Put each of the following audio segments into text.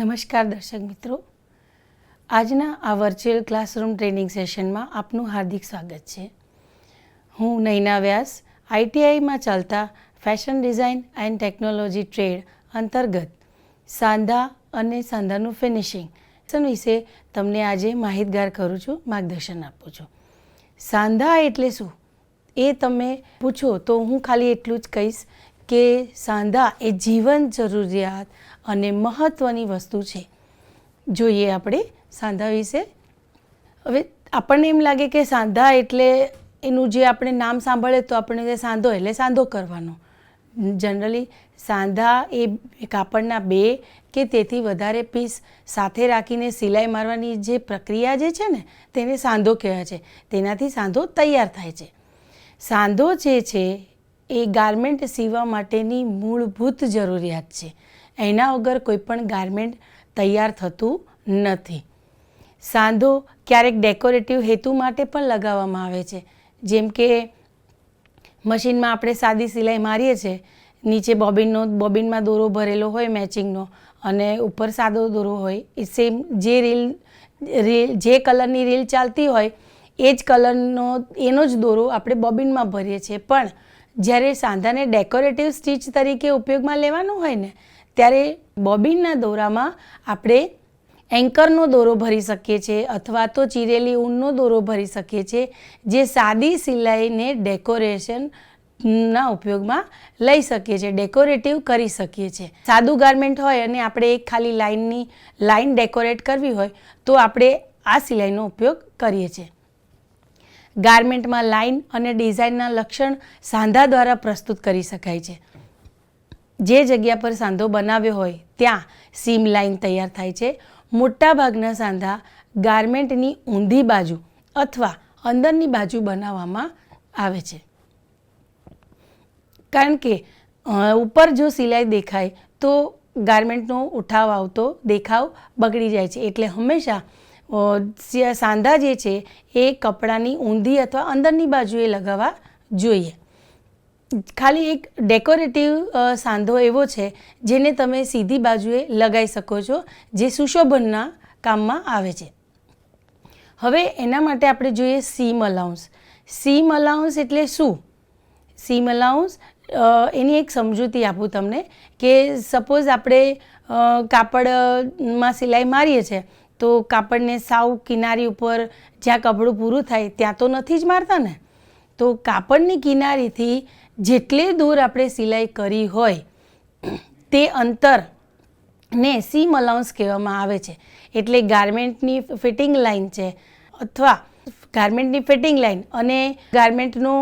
નમસ્કાર દર્શક મિત્રો, આજના આ વર્ચ્યુઅલ ક્લાસરૂમ ટ્રેનિંગ સેશનમાં આપનું હાર્દિક સ્વાગત છે. હું નૈના વ્યાસ આઈટીઆઈમાં ચાલતા fashion design and technology trade અંતર્ગત સાંધા અને સાંધાનું ફિનિશિંગ વિશે તમને આજે માહિતગાર કરું છું, માર્ગદર્શન આપું છું. સાંધા એટલે શું એ તમે પૂછો તો હું ખાલી એટલું જ કહીશ કે સાંધા એ જીવન જરૂરિયાત અને મહત્ત્વની વસ્તુ છે. જોઈએ આપણે સાંધા વિશે. હવે આપણને એમ લાગે કે સાંધા એટલે એનું જે આપણે નામ સાંભળે તો આપણને સાંધો એટલે સાંધો કરવાનો. જનરલી સાંધા એ કાપડના 2 કે તેથી વધારે પીસ સાથે રાખીને સિલાઈ મારવાની જે પ્રક્રિયા જે છે ને તેને સાંધો કહેવાય છે. તેનાથી સાંધો તૈયાર થાય છે. સાંધો જે છે એ ગારમેન્ટ સીવવા માટેની મૂળભૂત જરૂરિયાત છે. એના વગર કોઈ પણ ગારમેન્ટ તૈયાર થતું નથી. સાંધો ક્યારેક ડેકોરેટિવ હેતુ માટે પણ લગાવવામાં આવે છે. જેમ કે મશીનમાં આપણે સાદી સિલાઈ મારીએ છીએ, નીચે બોબિનમાં દોરો ભરેલો હોય મેચિંગનો અને ઉપર સાદો દોરો હોય, એ સેમ જે કલરની રીલ ચાલતી હોય એ જ કલરનો એનો જ દોરો આપણે બોબિનમાં ભરીએ છીએ. પણ જ્યારે સાંધાને ડેકોરેટિવ સ્ટીચ તરીકે ઉપયોગમાં લેવાનો હોય ને ત્યારે બોબિનના દોરામાં આપણે એન્કરનો દોરો ભરી શકીએ છીએ અથવા તો ચીરેલી ઊનનો દોરો ભરી શકીએ છીએ, જે સાદી સિલાઈને ડેકોરેશનના ઉપયોગમાં લઈ શકીએ છીએ, ડેકોરેટિવ કરી શકીએ છીએ. સાદું ગારમેન્ટ હોય અને આપણે એક ખાલી લાઈન ડેકોરેટ કરવી હોય તો આપણે આ સિલાઈનો ઉપયોગ કરીએ છીએ. ગારમેન્ટમાં લાઈન અને ડિઝાઇનના લક્ષણ સાંધા દ્વારા પ્રસ્તુત કરી શકાય છે. જે જગ્યા પર સાંધો બનાવ્યો હોય ત્યાં સીમ લાઈન તૈયાર થાય છે. મોટાભાગના સાંધા ગારમેન્ટની ઊંધી બાજુ અથવા અંદરની બાજુ બનાવવામાં આવે છે, કારણ કે ઉપર જો સિલાઈ દેખાય તો ગારમેન્ટનો દેખાવ બગડી જાય છે. એટલે હંમેશા સાંધા જે છે એ કપડાની ઊંધી અથવા અંદરની બાજુએ લગાવવા જોઈએ. ખાલી એક ડેકોરેટિવ સાંધો એવો છે જેને તમે સીધી બાજુએ લગાવી શકો છો, જે સુશોભનના કામમાં આવે છે. હવે એના માટે આપણે જોઈએ સીમ અલાઉન્સ. સીમ અલાઉન્સ એટલે શું? સીમ અલાઉન્સ એની એક સમજૂતી આપું તમને કે સપોઝ આપણે કાપડમાં સિલાઈ મારીએ છીએ તો કાપડને સાવ કિનારી ઉપર જ્યાં કપડું પૂરું થાય ત્યાં તો નથી જ મારતા ને. તો કાપડની કિનારીથી જેટલે દૂર આપણે સિલાઈ કરી હોય તે અંતરને સીમ અલાઉન્સ કહેવામાં આવે છે. એટલે ગારમેન્ટની ફિટિંગ લાઇન છે અથવા ગારમેન્ટની ફિટિંગ લાઇન અને ગારમેન્ટનો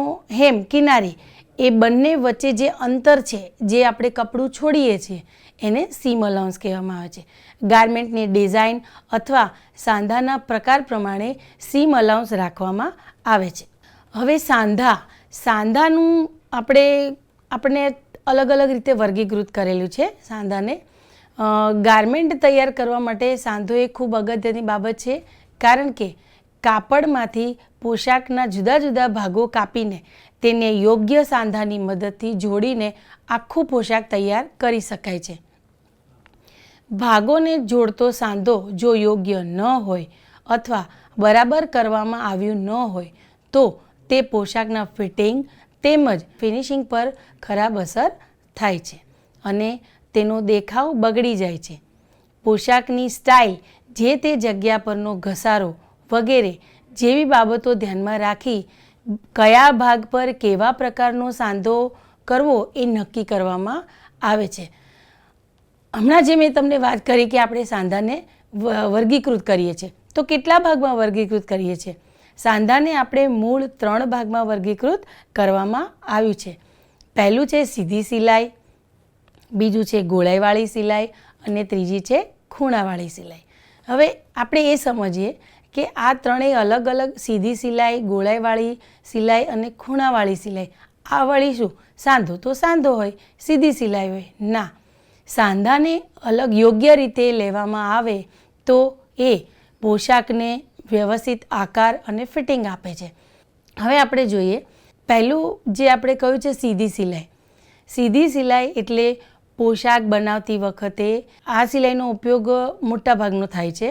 હેમ કિનારી એ બંને વચ્ચે જે અંતર છે, જે આપણે કપડું છોડીએ છીએ એને સીમ અલાઉન્સ કહેવામાં આવે છે. ગારમેન્ટની ડિઝાઇન અથવા સાંધાના પ્રકાર પ્રમાણે સીમ અલાઉન્સ રાખવામાં આવે છે. હવે સાંધાનું આપણે અલગ અલગ રીતે વર્ગીકૃત કરેલું છે. સાંધાને ગારમેન્ટ તૈયાર કરવા માટે સાંધો એ ખૂબ અગત્યની બાબત છે, કારણ કે કાપડમાંથી પોશાકના જુદા જુદા ભાગો કાપીને તેને યોગ્ય સાંધાની મદદથી જોડીને આખું પોશાક તૈયાર કરી શકાય છે. ભાગોને જોડતો સાંધો જો યોગ્ય ન હોય અથવા બરાબર કરવામાં આવ્યું ન હોય તો તે પોશાકના ફિટિંગ તેમજ ફિનિશિંગ પર ખરાબ અસર થાય છે અને તેનો દેખાવ બગડી જાય છે. પોશાકની સ્ટાઇલ, જે તે જગ્યા પરનો ઘસારો વગેરે જેવી બાબતો ધ્યાનમાં રાખી કયા ભાગ પર કેવા પ્રકારનો સાંધો કરવો એ નક્કી કરવામાં આવે છે. હમણાં જે મેં તમને વાત કરી કે આપણે સાંધાને વર્ગીકૃત કરીએ છીએ, તો કેટલા ભાગમાં વર્ગીકૃત કરીએ છીએ? સાંધાને આપણે મૂળ 3 ભાગમાં વર્ગીકૃત કરવામાં આવ્યું છે. પહેલું છે સીધી સિલાઈ, બીજું છે ગોળાઈવાળી સિલાઈ અને ત્રીજી છે ખૂણાવાળી સિલાઈ. હવે આપણે એ સમજીએ કે આ ત્રણેય અલગ અલગ, સીધી સિલાઈ, ગોળાઈવાળી સિલાઈ અને ખૂણાવાળી સિલાઈ, આ વળી શું? સાંધો તો સાંધો હોય, સીધી સિલાઈ હોય ના. સાંધાને અલગ યોગ્ય રીતે લેવામાં આવે તો એ પોશાકને વ્યવસ્થિત આકાર અને ફિટિંગ આપે છે. હવે આપણે જોઈએ પહેલું જે આપણે કહ્યું છે સીધી સિલાઈ. સીધી સિલાઈ એટલે પોશાક બનાવતી વખતે આ સિલાઈનો ઉપયોગ મોટાભાગનો થાય છે,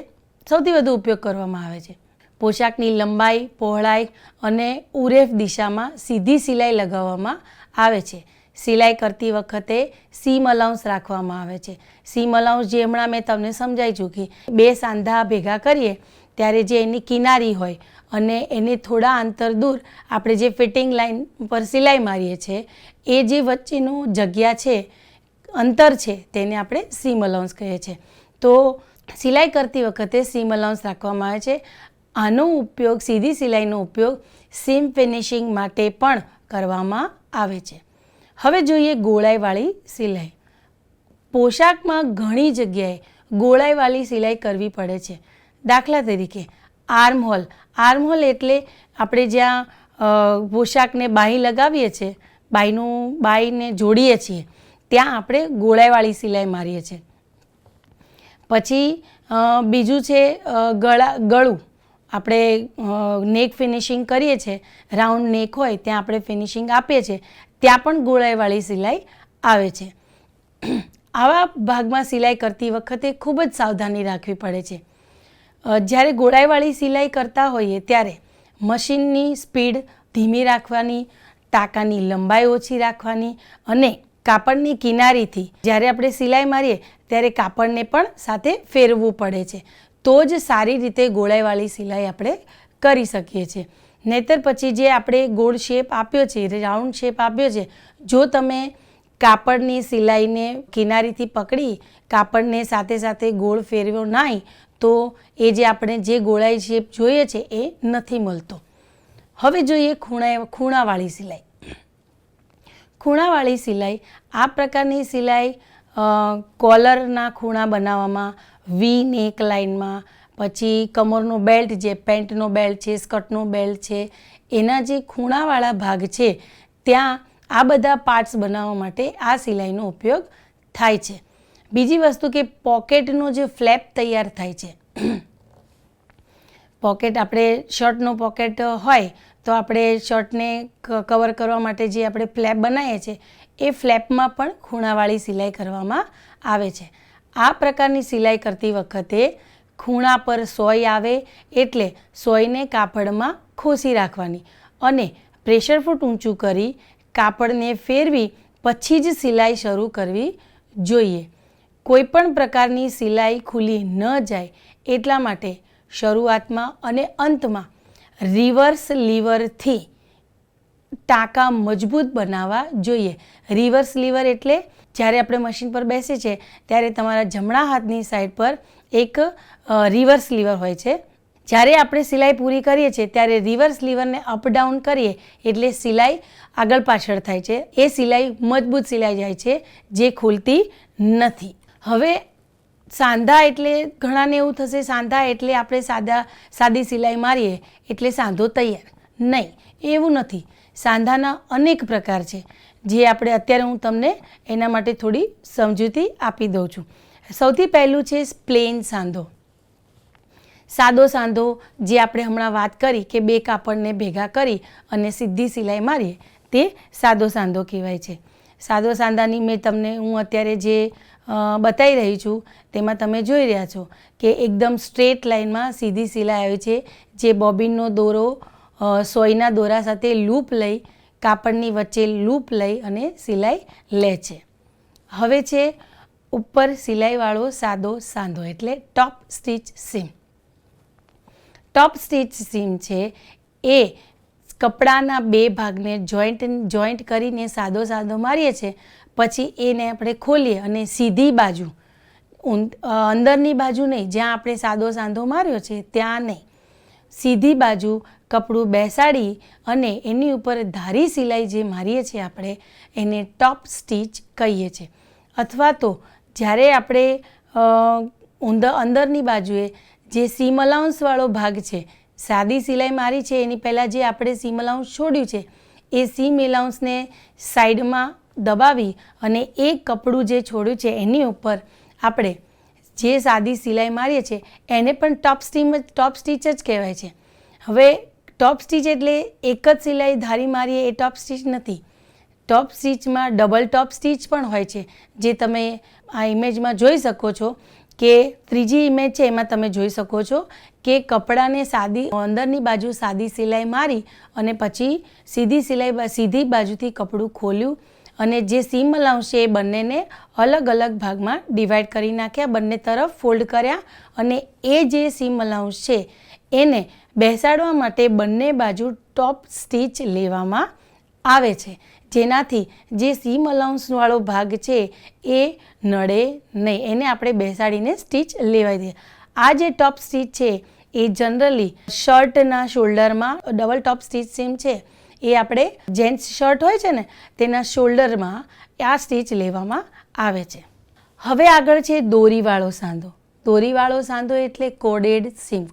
સૌથી વધુ ઉપયોગ કરવામાં આવે છે. પોશાકની લંબાઈ, પહોળાઈ અને ઉરેફ દિશામાં સીધી સિલાઈ લગાવવામાં આવે છે. સિલાઈ કરતી વખતે સીમ અલાઉન્સ રાખવામાં આવે છે. સીમ અલાઉન્સ જે હમણાં મેં તમને સમજાવી કે 2 સાંધા ભેગા કરીએ ત્યારે જે એની કિનારી હોય અને એને થોડા અંતર દૂર આપણે જે ફિટિંગ લાઇન પર સિલાઈ મારીએ છીએ એ જે વચ્ચેનું જગ્યા છે, અંતર છે, તેને આપણે સીમ અલાઉન્સ કહીએ છીએ. તો સિલાઈ કરતી વખતે સીમ અલાઉન્સ રાખવામાં આવે છે. આનો ઉપયોગ, સીધી સિલાઈનો ઉપયોગ સીમ ફિનિશિંગ માટે પણ કરવામાં આવે છે. હવે જોઈએ ગોળાઈવાળી સિલાઈ. પોશાકમાં ઘણી જગ્યાએ ગોળાઈવાળી સિલાઈ કરવી પડે છે. દાખલા તરીકે આર્મહોલ. આર્મહોલ એટલે આપણે જ્યાં પોશાકને બાહી લગાવીએ છીએ, બાહીને જોડીએ છીએ, ત્યાં આપણે ગોળાઈવાળી સિલાઈ મારીએ છીએ. પછી બીજું છે ગળું. આપણે નેક ફિનિશિંગ કરીએ છીએ, રાઉન્ડ નેક હોય ત્યાં આપણે ફિનિશિંગ આપીએ છીએ, ત્યાં પણ ગોળાઈવાળી સિલાઈ આવે છે. આવા ભાગમાં સિલાઈ કરતી વખતે ખૂબ જ સાવધાની રાખવી પડે છે. જ્યારે ગોળાઈવાળી સિલાઈ કરતા હોઈએ ત્યારે મશીનની સ્પીડ ધીમી રાખવાની, ટાંકાની લંબાઈ ઓછી રાખવાની અને કાપડની કિનારીથી જ્યારે આપણે સિલાઈ મારીએ ત્યારે કાપડને પણ સાથે ફેરવવું પડે છે. તો જ સારી રીતે ગોળાઈવાળી સિલાઈ આપણે કરી શકીએ છીએ. નહીંતર પછી જે આપણે ગોળ શેપ આપ્યો છે, રાઉન્ડ શેપ આપ્યો છે, જો તમે કાપડની સિલાઈને કિનારીથી પકડી કાપડને સાથે સાથે ગોળ ફેરવ્યો નહીં તો એ જે આપણે જે ગોળાઈ શેપ જોઈએ છે એ નથી મળતો. હવે જોઈએ ખૂણાવાળી સિલાઈ. ખૂણાવાળી સિલાઈ, આ પ્રકારની સિલાઈ કોલરના ખૂણા બનાવવામાં, વી નેક લાઇનમાં, પછી કમરનો બેલ્ટ, જે પેન્ટનો બેલ્ટ છે, સ્કર્ટનો બેલ્ટ છે, એના જે ખૂણાવાળા ભાગ છે ત્યાં આ બધા પાર્ટ્સ બનાવવા માટે આ સિલાઈનો ઉપયોગ થાય છે. બીજી વસ્તુ કે પોકેટનો જે ફ્લેપ તૈયાર થાય છે, પોકેટ, આપણે શર્ટનો પોકેટ હોય તો આપણે શર્ટને કવર કરવા માટે જે આપણે ફ્લેપ બનાવીએ છીએ એ ફ્લેપમાં પણ ખૂણાવાળી સિલાઈ કરવામાં આવે છે. આ પ્રકારની સિલાઈ કરતી વખતે ખૂણા પર સોય આવે એટલે સોયને કાપડમાં ખોસી રાખવાની અને પ્રેશર ફૂટ ઊંચું કરી કાપડને ફેરવી પછી જ સિલાઈ શરૂ કરવી જોઈએ. કોઈપણ પ્રકારની સિલાઈ ખુલી ન જાય એટલા માટે શરૂઆતમાં અને અંતમાં રિવર્સ લીવરથી ટાંકા મજબૂત બનાવવા જોઈએ. રિવર્સ લીવર એટલે જ્યારે આપણે મશીન પર બેસીએ છીએ ત્યારે તમારા જમણા હાથની સાઈડ પર એક રિવર્સ લીવર હોય છે. જ્યારે આપણે સિલાઈ પૂરી કરીએ છીએ ત્યારે રિવર્સ લીવરને અપ ડાઉન કરીએ એટલે સિલાઈ આગળ પાછળ થાય છે. એ સિલાઈ મજબૂત સિલાઈ જાય છે, જે ખુલતી નથી. હવે સાંધા એટલે ઘણાને એવું થશે સાંધા એટલે આપણે સાદી સિલાઈ મારીએ એટલે સાંધો તૈયાર. નહીં, એવું નથી. સાંધાના અનેક પ્રકાર છે જે આપણે અત્યારે હું તમને એના માટે થોડી સમજૂતી આપી દઉં છું. સૌથી પહેલું છે પ્લેન સાંધો. સાદો સાંધો જે આપણે હમણાં વાત કરી કે 2 કાપડને ભેગા કરી અને સીધી સિલાઈ મારીએ તે સાદો સાંધો કહેવાય છે. સાદો સાંધાની હું અત્યારે જે બતાવી રહી છું તેમાં તમે જોઈ રહ્યા છો કે એકદમ સ્ટ્રેટ લાઇનમાં સીધી સિલાઈ આવે છે, જે બોબિનનો દોરો સોયના દોરા સાથે લૂપ લઈ કાપડની વચ્ચે લૂપ લઈ અને સિલાઈ લે છે. હવે છે ઉપર સિલાઈવાળો સાદો સાંધો એટલે ટોપ સ્ટીચ સીમ. ટોપ સ્ટીચ સીમ છે એ કપડાના 2 ભાગને જોઈન્ટ કરીને સાદો સાંધો મારીએ છીએ. પછી એને આપણે ખોલીએ અને સીધી બાજુ, અંદરની બાજુ નહીં, જ્યાં આપણે સાદો સાંધો માર્યો છે ત્યાં નહીં, સીધી બાજુ કપડું બેસાડી અને એની ઉપર ધારી સિલાઈ જે મારીએ છીએ આપણે એને ટોપ સ્ટીચ કહીએ છીએ. અથવા તો જ્યારે આપણે અંદરની બાજુએ જે સીમ અલાઉન્સવાળો ભાગ છે, સાદી સિલાઈ મારી છે એની પહેલાં જે આપણે સીમ અલાઉન્સ છોડ્યું છે એ સીમ અલાઉન્સને સાઈડમાં દબાવી અને એ કપડું જે છોડ્યું છે એની ઉપર આપણે જે સાદી સિલાઈ મારીએ છીએ એને પણ ટોપ સ્ટીચ જ કહેવાય છે. હવે ટોપ સ્ટીચ એટલે એક જ સિલાઈ ધારી મારીએ એ ટોપ સ્ટીચ નથી. ટોપ સ્ટીચમાં ડબલ ટોપ સ્ટીચ પણ હોય છે, જે તમે આ ઇમેજમાં જોઈ શકો છો કે ત્રીજી ઇમેજ છે એમાં તમે જોઈ શકો છો કે કપડાને અંદરની બાજુ સાદી સિલાઈ મારી અને પછી સીધી બાજુથી કપડું ખોલ્યું અને જે સીમ અલાઉન્સ છે એ બંનેને અલગ અલગ ભાગમાં ડિવાઈડ કરી નાખ્યા, બંને તરફ ફોલ્ડ કર્યા અને એ જે સીમ અલાઉન્સ છે એને બેસાડવા માટે બંને બાજુ ટોપ સ્ટીચ લેવામાં આવે છે, જેનાથી જે સીમ અલાઉન્સવાળો ભાગ છે એ નડે નહીં, એને આપણે બેસાડીને સ્ટીચ લેવાઈ દઈએ. આ જે ટોપ સ્ટીચ છે એ જનરલી શર્ટના શોલ્ડરમાં ડબલ ટોપ સ્ટીચ સીમ છે એ આપણે જેન્ટ્સ શર્ટ હોય છે ને તેના શોલ્ડરમાં આ સ્ટીચ લેવામાં આવે છે. હવે આગળ છે દોરીવાળો સાંધો. દોરીવાળો સાંધો એટલે કોડેડ સીમ.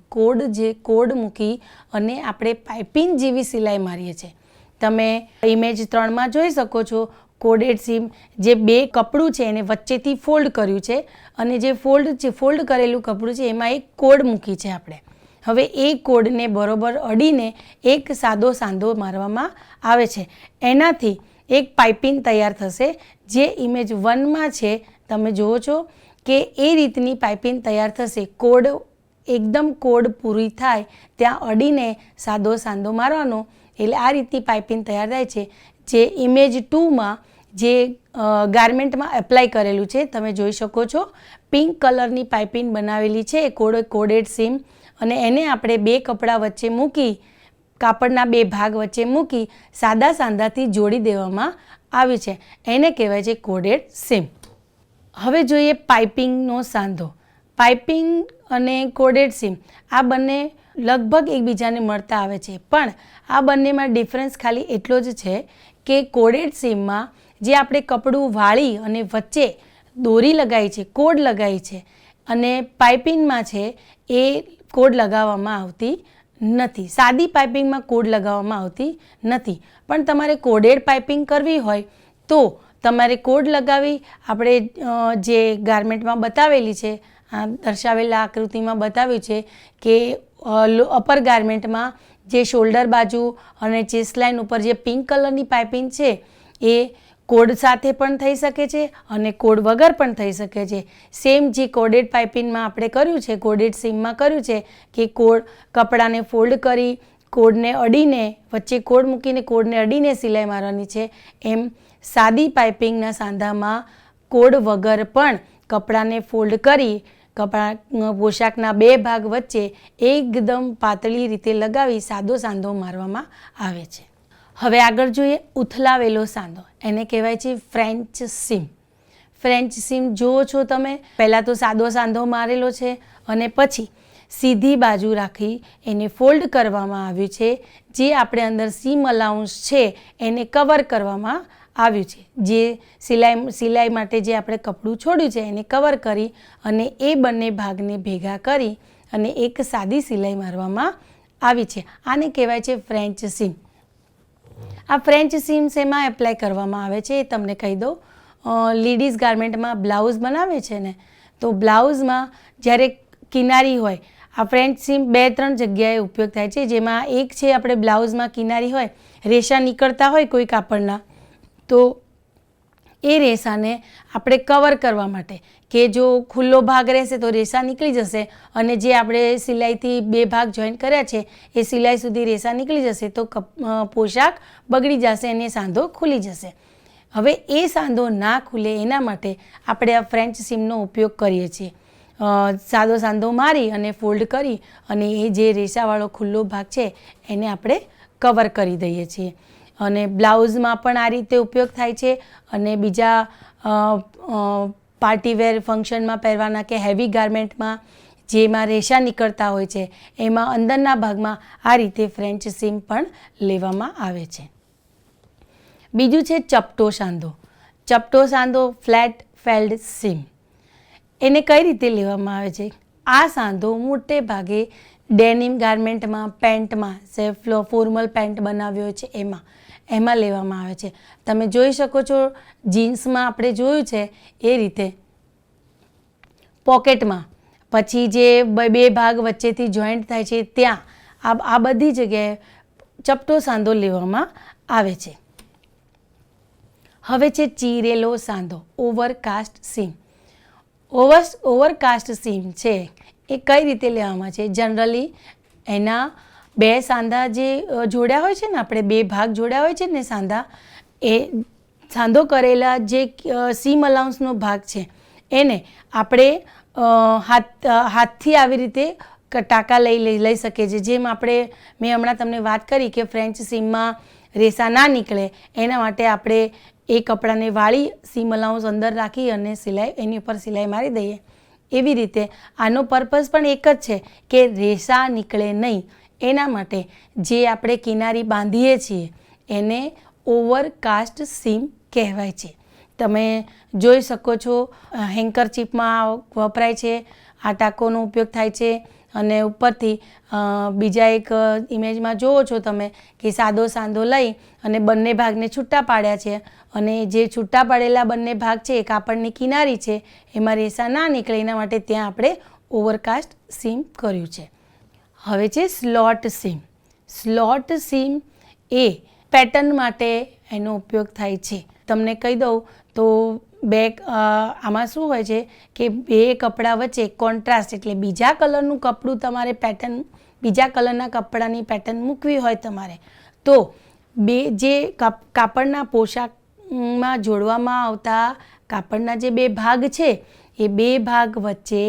કોડ મૂકી અને આપણે પાઇપિંગ જેવી સિલાઈ મારીએ છીએ. તમે ઇમેજ 3માં જોઈ શકો છો કોડેડ સીમ, જે બે કપડું છે એને વચ્ચેથી ફોલ્ડ કર્યું છે અને જે ફોલ્ડ કરેલું કપડું છે એમાં એક કોડ મૂકી છે આપણે. હવે એ કોડને બરોબર અડીને એક સાદો સાંધો મારવામાં આવે છે. એનાથી એક પાઇપિંગ તૈયાર થશે, જે ઇમેજ 1માં છે તમે જુઓ છો કે એ રીતની પાઇપિંગ તૈયાર થશે. એકદમ કોડ પૂરી થાય ત્યાં અડીને સાદો સાંધો મારવાનો, એટલે આ રીતની પાઇપિંગ તૈયાર થાય છે, જે ઇમેજ 2માં જે ગારમેન્ટમાં એપ્લાય કરેલું છે તમે જોઈ શકો છો. પિંક કલરની પાઇપિંગ બનાવેલી છે કોડેડ સીમ, અને એને આપણે બે કપડા વચ્ચે મૂકી, કાપડના બે ભાગ વચ્ચે મૂકી સાદા સાંધાથી જોડી દેવામાં આવી છે. એને કહેવાય છે કોડેડ સીમ. હવે જોઈએ પાઇપિંગનો સાંધો. પાઇપિંગ અને કોડેડ સીમ આ બંને લગભગ એકબીજાને મળતા આવે છે, પણ આ બંનેમાં ડિફરન્સ ખાલી એટલો જ છે કે કોડેડ સીમમાં જે આપણે કપડું વાળી અને વચ્ચે દોરી લગાવી છે, કોડ લગાવી છે, અને પાઇપિંગમાં છે એ કોડ લગાવવામાં આવતી નથી. સાદી પાઇપિંગમાં કોડ લગાવવામાં આવતી નથી, પણ તમારે કોડેડ પાઇપિંગ કરવી હોય તો તમારે કોડ લગાવી, આપણે જે ગારમેન્ટમાં બતાવેલી છે, દર્શાવેલા આકૃતિમાં બતાવ્યું છે કે અપર ગારમેન્ટમાં જે શોલ્ડર બાજુ અને ચેસ્ટ લાઇન ઉપર જે પિંક કલરની પાઇપિંગ છે એ કોડ સાથે પણ થઈ શકે છે અને કોડ વગર પણ થઈ શકે છે. સેમ જે કોડેડ પાઇપિંગમાં આપણે કર્યું છે, કોડેડ સીમમાં કર્યું છે કે કપડાને ફોલ્ડ કરી કોડને અડીને, વચ્ચે કોડ મૂકીને કોડને અડીને સિલાઈ મારવાની છે, એમ સાદી પાઇપિંગના સાંધામાં કોડ વગર પણ કપડાને ફોલ્ડ કરી પોશાકના બે ભાગ વચ્ચે એકદમ પાતળી રીતે લગાવી સાદો સાંધો મારવામાં આવે છે. હવે આગળ જોઈએ ઉથલાવેલો સાંધો. એને કહેવાય છે ફ્રેન્ચ સીમ. ફ્રેન્ચ સીમ જુઓ છો તમે, પહેલાં તો સાદો સાંધો મારેલો છે અને પછી સીધી બાજુ રાખી એને ફોલ્ડ કરવામાં આવ્યું છે. જે આપણે અંદર સીમ અલાઉન્સ છે એને કવર કરવામાં આવ્યું છે. જે સિલાઈ માટે જે આપણે કપડું છોડ્યું છે એને કવર કરી અને એ બંને ભાગને ભેગા કરી અને એક સાદી સિલાઈ મારવામાં આવી છે. આને કહેવાય છે ફ્રેન્ચ સીમ. આ ફ્રેન્ચ સીમ શેમાં એપ્લાય કરવામાં આવે છે એ તમને કહી દઉં. લેડીઝ ગાર્મેન્ટમાં બ્લાઉઝ બનાવે છે ને, તો બ્લાઉઝમાં જ્યારે કિનારી હોય, આ ફ્રેન્ચ સીમ 2-3 જગ્યાએ ઉપયોગ થાય છે. જેમાં એક છે આપણે બ્લાઉઝમાં કિનારી હોય, રેશા નીકળતા હોય કોઈ કાપડના, તો એ રેસાને આપણે કવર કરવા માટે, કે જો ખુલ્લો ભાગ રહેશે તો રેસા નીકળી જશે અને જે આપણે સિલાઈથી બે ભાગ જોઈન્ટ કર્યા છે એ સિલાઈ સુધી રેસા નીકળી જશે તો પોશાક બગડી જશે અને સાંધો ખુલી જશે. હવે એ સાંધો ના ખુલે એના માટે આપણે આ ફ્રેન્ચ સીમનો ઉપયોગ કરીએ છીએ. સાદો સાંધો મારી અને ફોલ્ડ કરી અને એ જે રેસાવાળો ખુલ્લો ભાગ છે એને આપણે કવર કરી દઈએ છીએ. અને બ્લાઉઝમાં પણ આ રીતે ઉપયોગ થાય છે અને બીજા પાર્ટીવેર ફંક્શનમાં પહેરવાના કે હેવી ગાર્મેન્ટમાં જેમાં રેશા નીકળતા હોય છે એમાં અંદરના ભાગમાં આ રીતે ફ્રેન્ચ સીમ પણ લેવામાં આવે છે. બીજું છે ચપટો સાંધો. ચપટો સાંધો ફ્લેટ ફેલ્ડ સીમ. એને કઈ રીતે લેવામાં આવે છે? આ સાંધો મોટે ભાગે ડેનિમ ગાર્મેન્ટમાં, પેન્ટમાં, ફોર્મલ પેન્ટ બનાવ્યો છે એમાં લેવામાં આવે છે. તમે જોઈ શકો છો જીન્સમાં આપણે જોયું છે એ રીતે પોકેટમાં, પછી જે બે ભાગ વચ્ચેથી જોઈન્ટ થાય છે ત્યાં આ બધી જગ્યાએ ચપટો સાંધો લેવામાં આવે છે. હવે છે ચીરેલો સાંધો, ઓવરકાસ્ટ સીમ. ઓવરકાસ્ટ સીમ છે એ કઈ રીતે લેવામાં છે? જનરલી એના બે સાંધા જે જોડ્યા હોય છે ને, આપણે બે ભાગ જોડ્યા હોય છે ને સાંધા, એ સાંધો કરેલા જે સીમ અલાઉન્સનો ભાગ છે એને આપણે હાથથી આવી રીતે ટાંકા લઈ શકીએ છીએ. જેમ મેં હમણાં તમને વાત કરી કે ફ્રેન્ચ સીમમાં રેસા ના નીકળે એના માટે આપણે એ કપડાને વાળી સીમ અલાઉન્સ અંદર રાખી અને એની ઉપર સિલાઈ મારી દઈએ. એવી રીતે આનો પર્પઝ પણ એક જ છે કે રેસા નીકળે નહીં. એના માટે જે આપણે કિનારી બાંધીએ છીએ એને ઓવરકાસ્ટ સીમ કહેવાય છે. તમે જોઈ શકો છો હેન્કરચીફમાં વપરાય છે, આ ટાંકોનો ઉપયોગ થાય છે. અને ઉપરથી બીજા એક ઇમેજમાં જુઓ છો તમે કે સાદો સાંધો લઈ અને બંને ભાગને છૂટા પાડ્યા છે, અને જે છૂટા પાડેલા બંને ભાગ છે એ કાપડની કિનારી છે, એમાં રેસા ના નીકળે એના માટે ત્યાં આપણે ઓવરકાસ્ટ સીમ કર્યું છે. હવે છે સ્લોટ સીમ. સ્લોટ સીમ એ પેટર્ન માટે એનો ઉપયોગ થાય છે. તમને કહી દઉં તો આમાં શું હોય છે કે બે કપડાં વચ્ચે કોન્ટ્રાસ્ટ એટલે બીજા કલરનું કપડું તમારે બીજા કલરના કપડાની પેટર્ન મૂકવી હોય તમારે, તો જે કાપડના પોશાકમાં જોડવામાં આવતા કાપડના જે બે ભાગ છે એ બે ભાગ વચ્ચે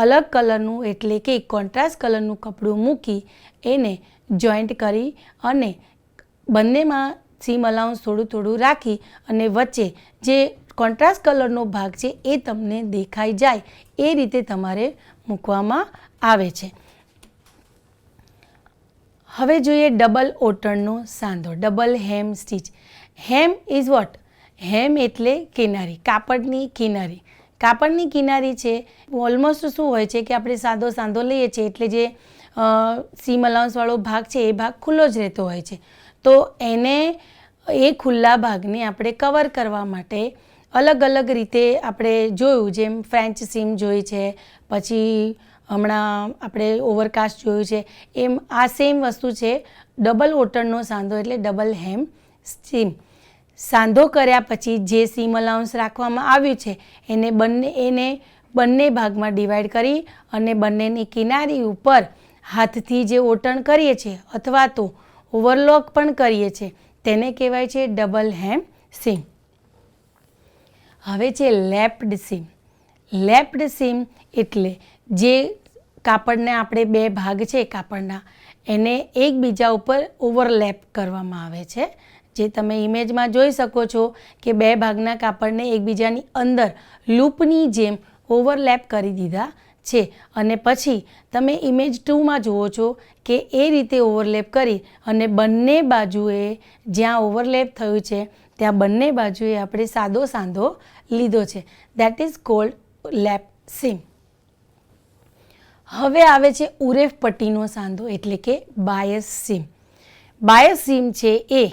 અલગ કલરનું એટલે કે કોન્ટ્રાસ્ટ કલરનું કપડું મૂકી એને જોઈન્ટ કરી અને બંનેમાં સીમ અલાઉન્સ થોડું થોડું રાખી અને વચ્ચે જે કોન્ટ્રાસ્ટ કલરનો ભાગ છે એ તમને દેખાઈ જાય એ રીતે તમારે મૂકવામાં આવે છે. હવે જોઈએ ડબલ ઓટણનો સાંધો, double hem stitch. Hem is what? Hem એટલે કિનારી, કાપડની કિનારી. કાપડની કિનારી છે ઓલમોસ્ટ શું હોય છે કે આપણે સાદો સાંધો લઈએ છીએ એટલે જે સીમ અલાઉન્સવાળો ભાગ છે એ ભાગ ખુલ્લો જ રહેતો હોય છે. તો એ ખુલ્લા ભાગને આપણે કવર કરવા માટે અલગ અલગ રીતે આપણે જોયું, જેમ ફ્રેન્ચ સીમ જોઈ છે, પછી હમણાં આપણે ઓવરકાસ્ટ જોયું છે, એમ આ સેમ વસ્તુ છે ડબલ ઓટણનો સાંધો એટલે ડબલ હેમ સીમ. સાંધો કર્યા પછી જે સીમ અલાઉન્સ રાખવામાં આવ્યું છે એને બંને ભાગમાં ડિવાઈડ કરી અને બંનેની કિનારી ઉપર હાથથી જે ઓટણ કરીએ છીએ અથવા તો ઓવરલોક પણ કરીએ છીએ તેને કહેવાય છે ડબલ હેમ સીમ. હવે છે લેપ્ડ સીમ. લેપ્ડ સીમ એટલે જે કાપડને આપણે બે ભાગ છે કાપડના એને એકબીજા ઉપર ઓવરલેપ કરવામાં આવે છે. જે તમે ઇમેજમાં જોઈ શકો છો કે બે ભાગના કાપડને એકબીજાની અંદર લૂપની જેમ ઓવરલેપ કરી દીધા છે, અને પછી તમે ઇમેજ 2માં જુઓ છો કે એ રીતે ઓવરલેપ કરી અને બંને બાજુએ જ્યાં ઓવરલેપ થયું છે ત્યાં બંને બાજુએ આપણે સાદો સાંધો લીધો છે. દેટ ઇઝ કોલ્ડ લેપ સીમ. હવે આવે છે ઉરેફ પટ્ટીનો સાંધો એટલે કે બાયસ સીમ. બાયસ સીમ છે એ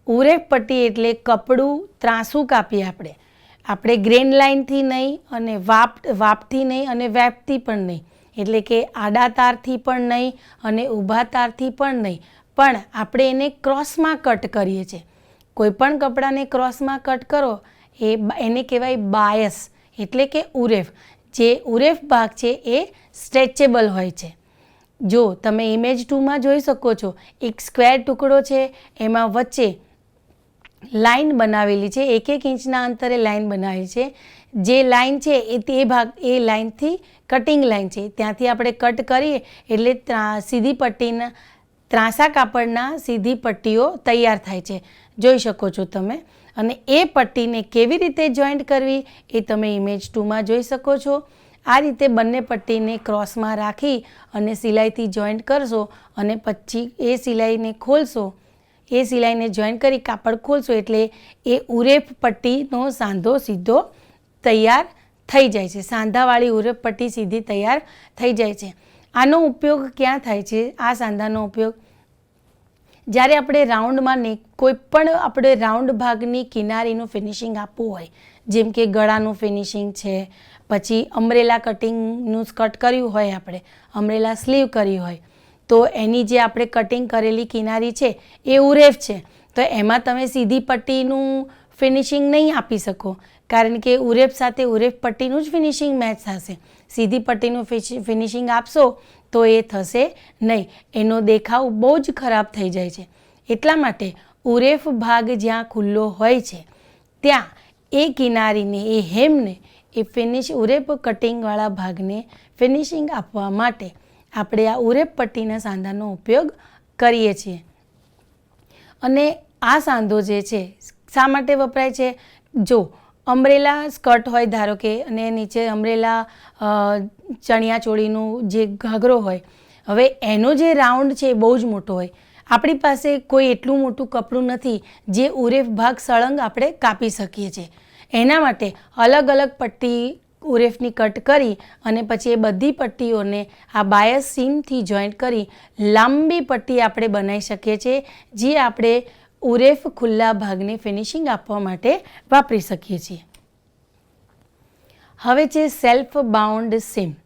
ઉરેફ પટ્ટી એટલે કપડું ત્રાંસું કાપીએ આપણે ગ્રેન લાઇનથી નહીં અને વાપથી નહીં અને વેપથી પણ નહીં, એટલે કે આડા તારથી પણ નહીં અને ઊભા તારથી પણ નહીં, પણ આપણે એને ક્રોસમાં કટ કરીએ છીએ. કોઈ પણ કપડાને ક્રોસમાં કટ કરો એને કહેવાય બાયસ એટલે કે ઉરેફ. જે ઉરેફ ભાગ છે એ સ્ટ્રેચેબલ હોય છે. જો તમે ઇમેજ 2માં જોઈ શકો છો એક સ્ક્વેર ટુકડો છે, એમાં વચ્ચે લાઈન બનાવેલી છે, 1-1 ઇંચના અંતરે લાઈન બનાવેલી છે. જે લાઈન છે એ લાઈનથી કટિંગ લાઈન છે, ત્યાંથી આપણે કટ કરીએ એટલે સીધી પટ્ટીના ત્રાંસા કાપડના સીધી પટ્ટીઓ તૈયાર થાય છે, જોઈ શકો છો તમે. અને એ પટ્ટીને કેવી રીતે જોઈન્ટ કરવી એ તમે ઇમેજ 2માં જોઈ શકો છો. આ રીતે બંને પટ્ટીને ક્રોસમાં રાખી અને સિલાઈથી જોઈન્ટ કરશો અને પછી એ સિલાઈને ખોલશો, એ સિલાઈને જોઈન્ટ કરી કાપડ ખોલશો એટલે એ ઉરેફ પટ્ટીનો સાંધો સીધો તૈયાર થઈ જાય છે. સાંધાવાળી ઉરેફ પટ્ટી સીધી તૈયાર થઈ જાય છે. આનો ઉપયોગ ક્યાં થાય છે? આ સાંધાનો ઉપયોગ જ્યારે આપણે રાઉન્ડમાં કોઈ પણ આપણે રાઉન્ડ ભાગની કિનારીનું ફિનિશિંગ આપવું હોય, જેમ કે ગળાનું ફિનિશિંગ છે, પછી અમરેલા કટિંગનું કટ કર્યું હોય, આપણે અમરેલા સ્લીવ કરી હોય, તો એની જે આપણે કટિંગ કરેલી કિનારી છે એ ઉરેફ છે, તો એમાં તમે સીધી પટ્ટીનું ફિનિશિંગ નહીં આપી શકો, કારણ કે ઉરેફ સાથે ઉરેફ પટ્ટીનું જ ફિનિશિંગ મેચ થશે. સીધી પટ્ટીનું ફિનિશિંગ આપશો તો એ થશે નહીં, એનો દેખાવ બહુ જ ખરાબ થઈ જાય છે. એટલા માટે ઉરેફ ભાગ જ્યાં ખુલ્લો હોય છે ત્યાં એ કિનારીને, એ હેમને, એ ઉરેફ કટિંગવાળા ભાગને ફિનિશિંગ આપવા માટે આપણે આ ઉરેફ પટ્ટીના સાંધાનો ઉપયોગ કરીએ છીએ. અને આ સાંધો જે છે શા માટે વપરાય છે? જો અમ્બ્રેલા સ્કર્ટ હોય ધારો કે, અને નીચે અમ્બ્રેલા ચણિયાચોળીનું જે ઘાઘરો હોય, હવે એનો જે રાઉન્ડ છે એ બહુ જ મોટો હોય. આપણી પાસે કોઈ એટલું મોટું કપડું નથી જે ઉરેફ ભાગ સળંગ આપણે કાપી શકીએ છીએ. એના માટે અલગ અલગ પટ્ટી ઉરેફની કટ કરી અને પછી એ બધી પટ્ટીઓને આ બાયસ સીમથી જોઈન્ટ કરી લાંબી પટ્ટી આપણે બનાવી શકીએ છીએ, જે આપણે ઉરેફ ખુલ્લા ભાગને ફિનિશિંગ આપવા માટે વાપરી શકીએ છીએ. હવે છે સેલ્ફ બાઉન્ડ સીમ.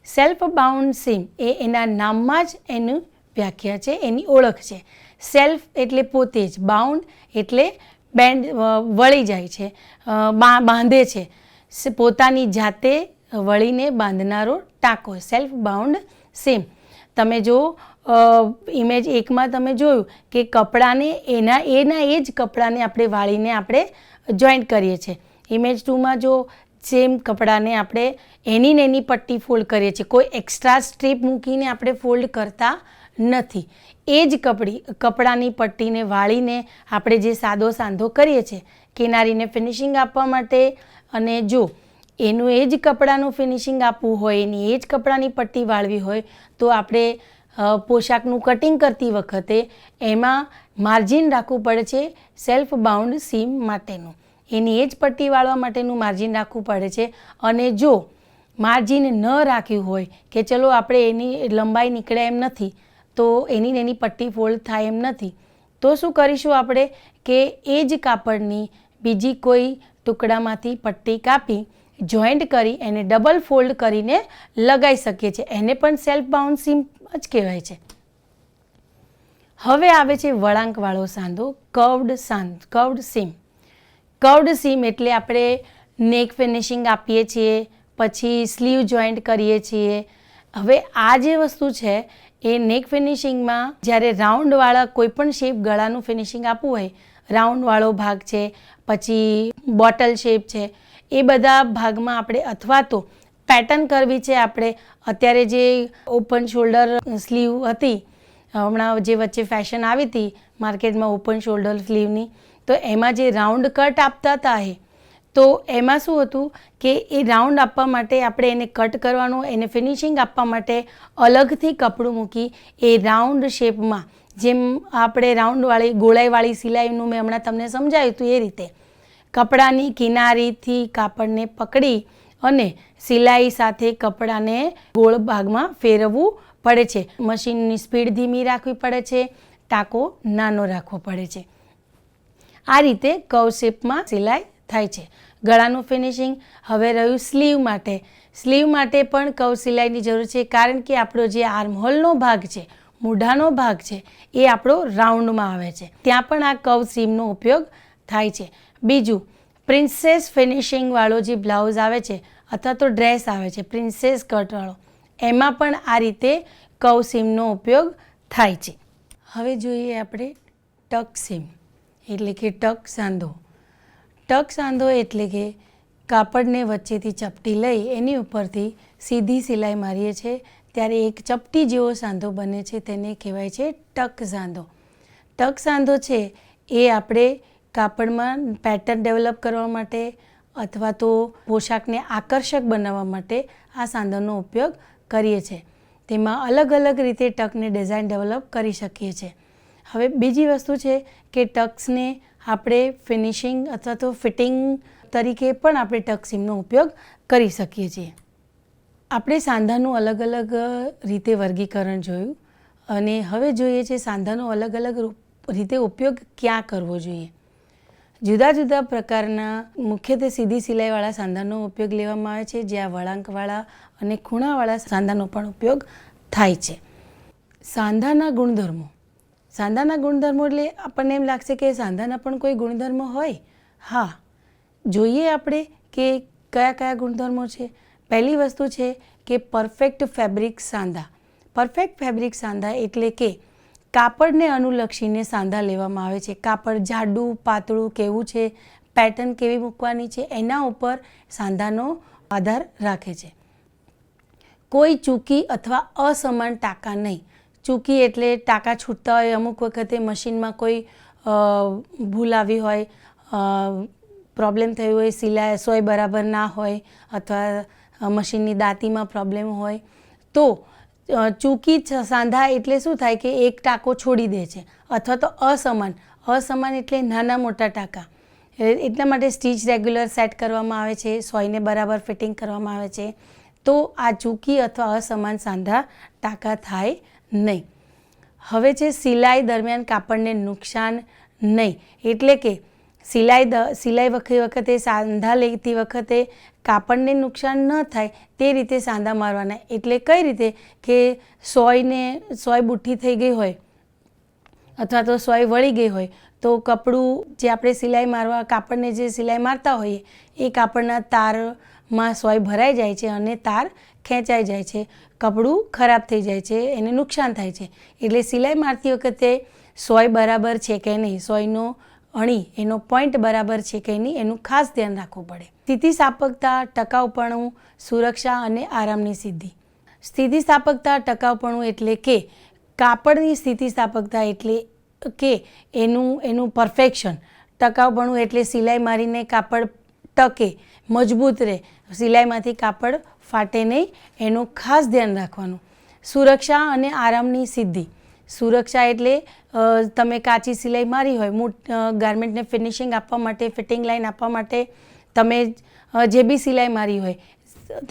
સેલ્ફ બાઉન્ડ સીમ એ એના નામમાં જ એનું વ્યાખ્યા છે, એની ઓળખ છે. સેલ્ફ એટલે પોતે જ, બાઉન્ડ એટલે બેન્ડ વળી જાય છે, બાંધે છે, પોતાની જાતે વળીને બાંધનારો ટાંકો, સેલ્ફ બાઉન્ડ સીમ. તમે જો ઇમેજ 1માં તમે જોયું કે કપડાને એના એ જ કપડાને આપણે વાળીને આપણે જોઈન્ટ કરીએ છીએ. ઇમેજ 2માં જો સેમ કપડાને આપણે એની પટ્ટી ફોલ્ડ કરીએ છીએ, કોઈ એક્સ્ટ્રા સ્ટ્રીપ મૂકીને આપણે ફોલ્ડ કરતા નથી. એ જ કપડાની પટ્ટીને વાળીને આપણે જે સાદો સાંધો કરીએ છીએ કિનારીને ફિનિશિંગ આપવા માટે, અને જો એનું એ જ કપડાનું ફિનિશિંગ આપવું હોય, એની એ જ કપડાની પટ્ટી વાળવી હોય, તો આપણે પોશાકનું કટિંગ કરતી વખતે એમાં માર્જિન રાખવું પડે છે સેલ્ફ બાઉન્ડ સીમ માટેનું. એની એ જ પટ્ટી વાળવા માટેનું માર્જિન રાખવું પડે છે. અને જો માર્જિન ન રાખ્યું હોય કે ચલો આપણે એની લંબાઈ નીકળે એમ નથી, તો એની પટ્ટી ફોલ્ડ થાય એમ નથી, તો શું કરીશું આપણે કે એ જ કાપડની બીજી કોઈ ટુકડામાંથી પટ્ટી કાપી જોઈન્ટ કરી એને ડબલ ફોલ્ડ કરીને લગાવી શકીએ છીએ. એને પણ સેલ્ફ બાઉન્ડ સીમ જ કહેવાય છે. હવે આવે છે વળાંકવાળો સાંધો, કર્વડ સીમ. કર્વડ સીમ એટલે આપણે નેક ફિનિશિંગ આપીએ છીએ, પછી સ્લીવ જોઈન્ટ કરીએ છીએ. હવે આ જે વસ્તુ છે એ નેક ફિનિશિંગમાં જ્યારે રાઉન્ડવાળા કોઈપણ શેપ ગળાનું ફિનિશિંગ આપવું હોય, રાઉન્ડવાળો ભાગ છે, પછી બોટલ શેપ છે, એ બધા ભાગમાં આપણે, અથવા તો પેટર્ન કરવી છે આપણે, અત્યારે જે ઓપન શોલ્ડર સ્લીવ હતી, હમણાં જે વચ્ચે ફેશન આવી હતી માર્કેટમાં ઓપન શોલ્ડર સ્લીવની, તો એમાં જે રાઉન્ડ કટ આપતા હતા તો એમાં શું હતું કે એ રાઉન્ડ આપવા માટે આપણે એને કટ કરવાનું, એને ફિનિશિંગ આપવા માટે અલગથી કપડું મૂકી એ રાઉન્ડ શેપમાં, જેમ આપણે રાઉન્ડવાળી ગોળાઈવાળી સિલાઈનું મેં હમણાં તમને સમજાવ્યું હતું એ રીતે કપડાની કિનારીથી કાપડને પકડી અને સિલાઈ સાથે કપડાને ગોળ ભાગમાં ફેરવવું પડે છે. મશીનની સ્પીડ ધીમી રાખવી પડે છે, ટાંકો નાનો રાખવો પડે છે. આ રીતે કર્વ શેપમાં સિલાઈ થાય છે. ગળાનું ફિનિશિંગ. હવે રહ્યું સ્લીવ માટે. સ્લીવ માટે પણ કર્વ સિલાઈની જરૂર છે, કારણ કે આપણો જે આર્મહોલનો ભાગ છે, મૂઢાનો ભાગ છે, એ આપણો રાઉન્ડમાં આવે છે. ત્યાં પણ આ કર્વ સીમનો ઉપયોગ થાય છે. બીજું, પ્રિન્સેસ ફિનિશિંગવાળો જે બ્લાઉઝ આવે છે અથવા તો ડ્રેસ આવે છે પ્રિન્સેસ કટવાળો, એમાં પણ આ રીતે કર્વ સીમનો ઉપયોગ થાય છે. હવે જોઈએ આપણે ટક સીમ એટલે કે ટક સાંધો. ટક સાંધો એટલે કે કાપડને વચ્ચેથી ચપટી લઈ એની ઉપરથી સીધી સિલાઈ મારીએ છીએ ત્યારે એક ચપટી જેવો સાંધો બને છે, તેને કહેવાય છે ટક સાંધો. ટક સાંધો છે એ આપણે કાપડમાં પેટર્ન ડેવલપ કરવા માટે અથવા તો પોશાકને આકર્ષક બનાવવા માટે આ સાંધોનો ઉપયોગ કરીએ છીએ. તેમાં અલગ અલગ રીતે ટકને ડિઝાઇન ડેવલપ કરી શકીએ છીએ. હવે બીજી વસ્તુ છે કે ટક્સને આપણે ફિનિશિંગ અથવા તો ફિટિંગ તરીકે પણ આપણે ટક સીમનો ઉપયોગ કરી શકીએ છીએ. આપણે સાંધાનું અલગ અલગ રીતે વર્ગીકરણ જોયું, અને હવે જોઈએ છે સાંધાનો અલગ અલગ રીતે ઉપયોગ ક્યાં કરવો જોઈએ. જુદા જુદા પ્રકારના મુખ્યત્વે સીધી સિલાઈવાળા સાંધાનો ઉપયોગ લેવામાં આવે છે, જ્યાં વળાંકવાળા અને ખૂણાવાળા સાંધાનો પણ ઉપયોગ થાય છે. સાંધાના ગુણધર્મો. સાંધાના ગુણધર્મો એટલે આપણને એમ લાગશે કે સાંધાના પણ કોઈ ગુણધર્મો હોય, હા, જોઈએ આપણે કે કયા કયા ગુણધર્મો છે. પહેલી વસ્તુ છે કે પરફેક્ટ ફેબ્રિક સાંધા. પરફેક્ટ ફેબ્રિક સાંધા એટલે કે કાપડને અનુલક્ષીને સાંધા લેવામાં આવે છે. કાપડ જાડું પાતળું કેવું છે, પેટર્ન કેવી મૂકવાની છે, એના ઉપર સાંધાનો આધાર રાખે છે. કોઈ ચૂકી અથવા અસમાન ટાંકા નહીં. ચૂકી એટલે ટાંકા છૂટતા હોય, અમુક વખતે મશીનમાં કોઈ ભૂલ આવી હોય, પ્રોબ્લેમ થયું હોય, સિલાઈ સોય બરાબર ના હોય અથવા મશીનની દાંતીમાં પ્રોબ્લેમ હોય તો ચૂકી સાંધા એટલે શું થાય કે એક ટાંકો છોડી દે છે અથવા તો અસમાન એટલે નાના મોટા ટાંકા. એટલા માટે સ્ટીચ રેગ્યુલર સેટ કરવામાં આવે છે, સોયને બરાબર ફિટિંગ કરવામાં આવે છે. તો આ ચૂકી અથવા અસમાન સાંધા ટાંકા થાય નહીં. હવે છે સિલાઈ દરમિયાન કાપડને નુકસાન નહીં. એટલે કે સિલાઈ વખતે સાંધા લેતી વખતે કાપડને નુકસાન ન થાય તે રીતે સાંધા મારવાના. એટલે કઈ રીતે કે સોય બુઠ્ઠી થઈ ગઈ હોય અથવા તો સોય વળી ગઈ હોય તો કપડું જે આપણે સિલાઈ મારવા કાપડને જે સિલાઈ મારતા હોઈએ એ કાપડના તારમાં સોય ભરાઈ જાય છે અને તાર ખેંચાઈ જાય છે, કપડું ખરાબ થઈ જાય છે, એને નુકસાન થાય છે. એટલે સિલાઈ મારતી વખતે સોય બરાબર છે કે નહીં, સોયનો અણી એનો પોઈન્ટ બરાબર છે કે નહીં એનું ખાસ ધ્યાન રાખવું પડે. સ્થિતિસ્થાપકતા, ટકાઉપણું, સુરક્ષા અને આરામની સિદ્ધિ. સ્થિતિસ્થાપકતા, ટકાઉપણું એટલે કે કાપડની સ્થિતિસ્થાપકતા એટલે કે એનું પરફેક્શન. ટકાઉપણું એટલે સિલાઈ મારીને કાપડ ટકે, મજબૂત રહે, સિલાઈમાંથી કાપડ ફાટે નહીં, એનું ખાસ ધ્યાન રાખવાનું. સુરક્ષા અને આરામની સિદ્ધિ. સુરક્ષા એટલે તમે કાચી સિલાઈ મારી હોય, ગાર્મેન્ટને ફિનિશિંગ આપવા માટે, ફિટિંગ લાઈન આપવા માટે તમે જે બી સિલાઈ મારી હોય,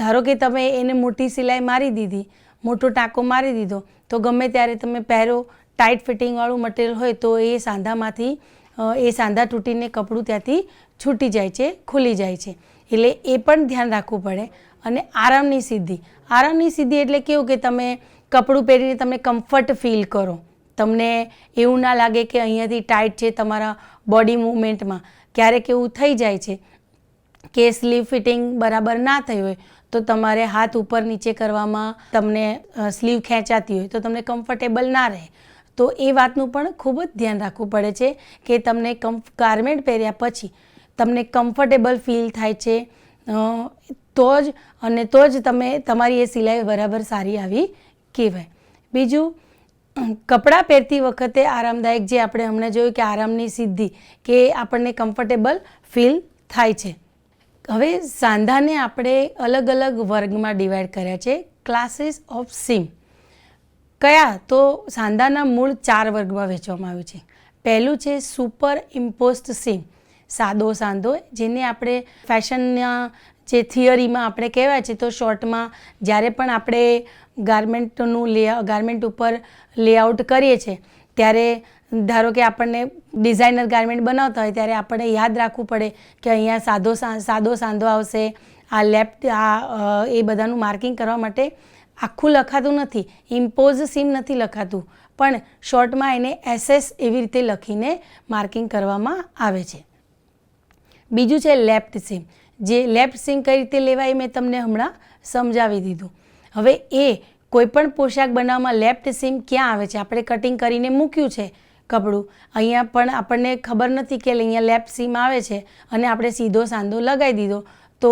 ધારો કે તમે એને મોટી સિલાઈ મારી દીધી, મોટો ટાંકો મારી દીધો, તો ગમે ત્યારે તમે પહેરો, ટાઈટ ફિટિંગવાળું મટીરિયલ હોય તો એ સાંધા તૂટીને કપડું ત્યાંથી છૂટી જાય છે, ખુલી જાય છે. એટલે એ પણ ધ્યાન રાખવું પડે. અને આરામની સિદ્ધિ એટલે કેવું કે તમે કપડું પહેરીને તમે કમ્ફર્ટ ફીલ કરો, તમને એવું ના લાગે કે અહીંયાથી ટાઈટ છે. તમારા બોડી મૂવમેન્ટમાં ક્યારેક એવું થઈ જાય છે કે સ્લીવ ફિટિંગ બરાબર ના થઈ હોય તો તમારે હાથ ઉપર નીચે કરવામાં તમને સ્લીવ ખેંચાતી હોય તો તમને કમ્ફર્ટેબલ ના રહે. તો એ વાતનું પણ ખૂબ જ ધ્યાન રાખવું પડે છે કે તમને ગાર્મેન્ટ પહેર્યા પછી તમને કમ્ફર્ટેબલ ફીલ થાય છે તો જ તમારી એ સિલાઈ બરાબર સારી આવી કહેવાય. બીજું, કપડાં પહેરતી વખતે આરામદાયક, જે આપણે હમણાં જોયું કે આરામની સિદ્ધિ કે આપણને કમ્ફર્ટેબલ ફીલ થાય છે. હવે સાંધાને આપણે અલગ અલગ વર્ગમાં ડિવાઈડ કર્યા છે. ક્લાસીસ ઓફ સીમ કયા? તો સાંધાના મૂળ 4 વર્ગમાં વહેંચવામાં આવ્યું છે. પહેલું છે સુપર ઇમ્પોસ્ડ સીમ, સાદો સાંધો, જેને આપણે ફેશનના જે થિયરીમાં આપણે કહેવાય છે તો શોર્ટમાં જ્યારે પણ આપણે ગાર્મેન્ટ ઉપર લેઆઉટ કરીએ છીએ ત્યારે ધારો કે આપણને ડિઝાઇનર ગાર્મેન્ટ બનાવતા હોય ત્યારે આપણે યાદ રાખવું પડે કે અહીંયા સાદો સાંધો આવશે, આ લેફ્ટ એ બધાનું માર્કિંગ કરવા માટે આખું લખાતું નથી, ઇમ્પોઝ સીમ નથી લખાતું, પણ શોર્ટમાં એને SS એવી રીતે લખીને માર્કિંગ કરવામાં આવે છે. બીજું છે લેફ્ટ સીમ. જે લેફ્ટ સીમ કઈ રીતે લેવાય મેં તમને હમણાં સમજાવી દીધું. હવે કોઈપણ પોશાક બનાવવામાં લેફ્ટ સીમ ક્યાં આવે છે? આપણે કટિંગ કરીને મૂક્યું છે કપડું, અહીંયા પણ આપણને ખબર નથી કે અહીંયા લેફ્ટ સીમ આવે છે અને આપણે સીધો સાંધો લગાવી દીધો તો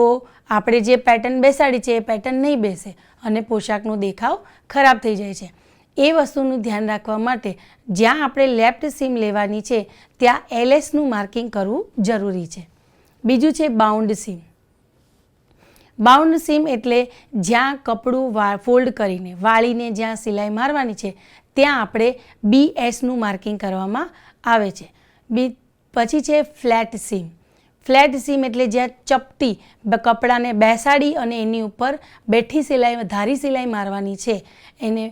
આપણે જે પેટર્ન બેસાડી છે એ પેટર્ન નહીં બેસે અને પોશાકનો દેખાવ ખરાબ થઈ જાય છે. એ વસ્તુનું ધ્યાન રાખવા માટે જ્યાં આપણે લેફ્ટ સીમ લેવાની છે ત્યાં LSનું માર્કિંગ કરવું જરૂરી છે. બીજું છે બાઉન્ડ સીમ. બાઉન્ડ સીમ એટલે જ્યાં કપડું ફોલ્ડ કરીને વાળીને જ્યાં સિલાઈ મારવાની છે ત્યાં આપણે BSનું માર્કિંગ કરવામાં આવે છે. પછી છે ફ્લેટ સીમ. ફ્લેટ સીમ એટલે જ્યાં ચપટી કપડાને બેસાડી અને એની ઉપર બેઠી સિલાઈ, ધારી સિલાઈ મારવાની છે એને